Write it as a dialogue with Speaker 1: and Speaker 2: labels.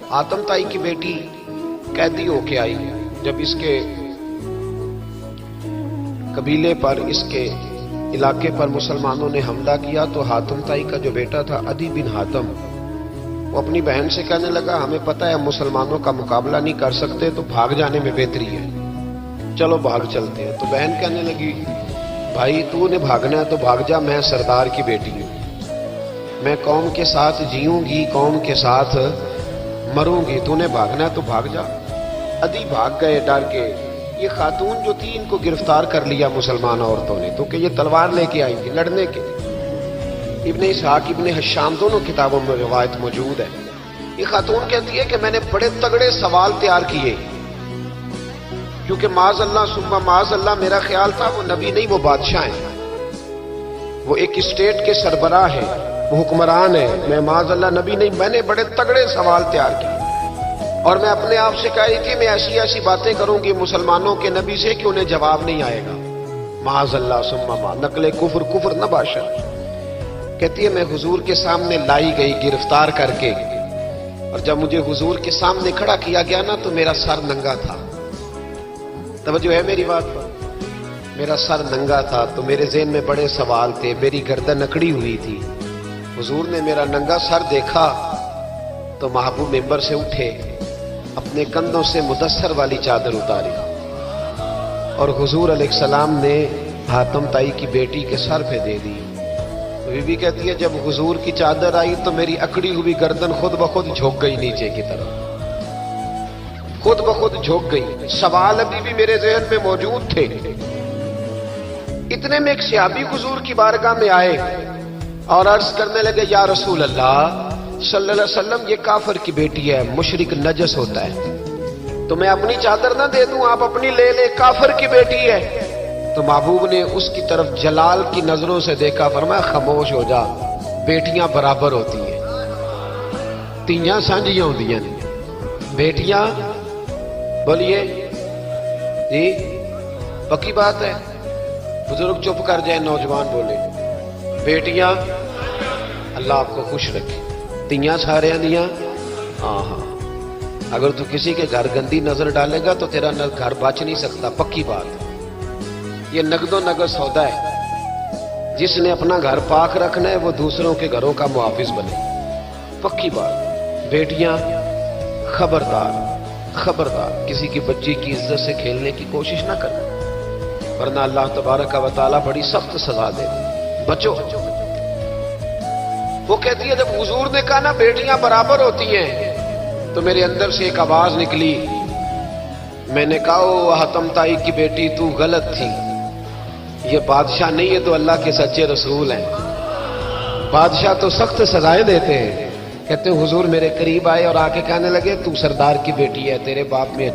Speaker 1: हातम ताई की बेटी कैदी होके आई। जब इसके कबीले पर, इसके इलाके पर मुसलमानों ने हमला किया तो हातम ताई का जो बेटा था अदी बिन हातम, वो अपनी बहन से कहने लगा हमें पता है मुसलमानों का मुकाबला नहीं कर सकते तो भाग जाने में बेहतरी है, चलो भाग चलते हैं। तो बहन कहने लगी भाई तूने भागना है तो भाग जा, मैं सरदार की बेटी हूं, मैं कौम के साथ जीऊंगी, कौम के साथ मरूंगी, तूने भागना है तो भाग जा। अदी भाग गए डर के। ये खातून जो थी इनको गिरफ्तार कर लिया मुसलमान औरतों ने, तो कि ये तलवार लेके आई थी लड़ने के। इब्ने इसहाक इब्ने हशाम दोनों किताबों में रिवायत मौजूद है। ये खातून कहती है कि मैंने बड़े तगड़े सवाल तैयार किए, क्योंकि माज अल्लाह सुम्मा माज अल्लाह मेरा ख्याल था वो नबी नहीं वो बादशाह है, वो एक स्टेट के सरबराह है, वो हुक्मरान है, मैं माज अल्लाह नबी नहीं। मैंने बड़े तगड़े सवाल तैयार किए और मैं अपने आप से कह रही थी मैं ऐसी ऐसी बातें करूंगी मुसलमानों के नबी से कि उन्हें जवाब नहीं आएगा। माज अल्लाह सुम्मा मा नकले कुफर कुफर न बाशर। कहती है मैं हुजूर के सामने लाई गई गिरफ्तार करके, और जब मुझे हुजूर के सामने खड़ा किया गया ना तो मेरा सर नंगा था। तवज्जो है मेरी बात पर? मेरा सर नंगा था तो मेरे ज़हन में बड़े सवाल थे, मेरी गर्दन अकड़ी हुई थी। हुजूर ने मेरा नंगा सर देखा तो महबूब मेंबर से उठे, अपने कंधों से मुदस्सर वाली चादर उतारी और हुजूर अलैहिस्सलाम ने हातम ताई की बेटी के सर पे दे दी। तो बीबी कहती है जब हुजूर की चादर आई तो मेरी अकड़ी हुई गर्दन खुद ब खुद झुक गई नीचे की तरफ, खुद ब खुद झुक गई। सवाल अभी भी मेरे ज़हन में मौजूद थे। इतने में एक सहाबी हुजूर की बारगाह में आए और अर्ज करने लगे या रसूल अल्लाह सल्लल्लाहु अलैहि वसल्लम ये काफिर की बेटी है, मुशरिक नजस होता है, तो मैं अपनी चादर ना दे दूं, आप अपनी ले ले, काफिर की बेटी है। तो महबूब ने उसकी तरफ जलाल की नजरों से देखा, फरमाया खामोश हो जा, बेटियां बराबर होती हैं, तियां सांझियां होंदियां ने, बेटियां बोलिए जी पक्की बात है। बुजुर्ग चुप कर जाए, नौजवान बोले बेटियां, अल्लाह आपको खुश रखे, तियां सारे दियां। हाँ हाँ, अगर तू किसी के घर गंदी नजर डालेगा तो तेरा घर बच नहीं सकता, पक्की बात। ये नगदो नगद सौदा है, जिसने अपना घर पाक रखना है वो दूसरों के घरों का मुहाफिज बने, पक्की बात। बेटियां खबरदार खबरदार, किसी की बच्ची की इज्जत से खेलने की कोशिश ना करना, वरना अल्लाह तबारक व तआला बड़ी सख्त सजा दे। बचो। वो कहती है जब हुजूर ने कहा ना बेटियां बराबर होती हैं तो मेरे अंदर से एक आवाज निकली, मैंने कहा ओ हातम ताई की बेटी तू गलत थी, ये बादशाह नहीं है तो अल्लाह के सच्चे रसूल हैं, बादशाह तो सख्त सजाएं देते हैं। कहते हुजूर मेरे करीब आए और आके कहने लगे तू सरदार की बेटी है, तेरे बाप में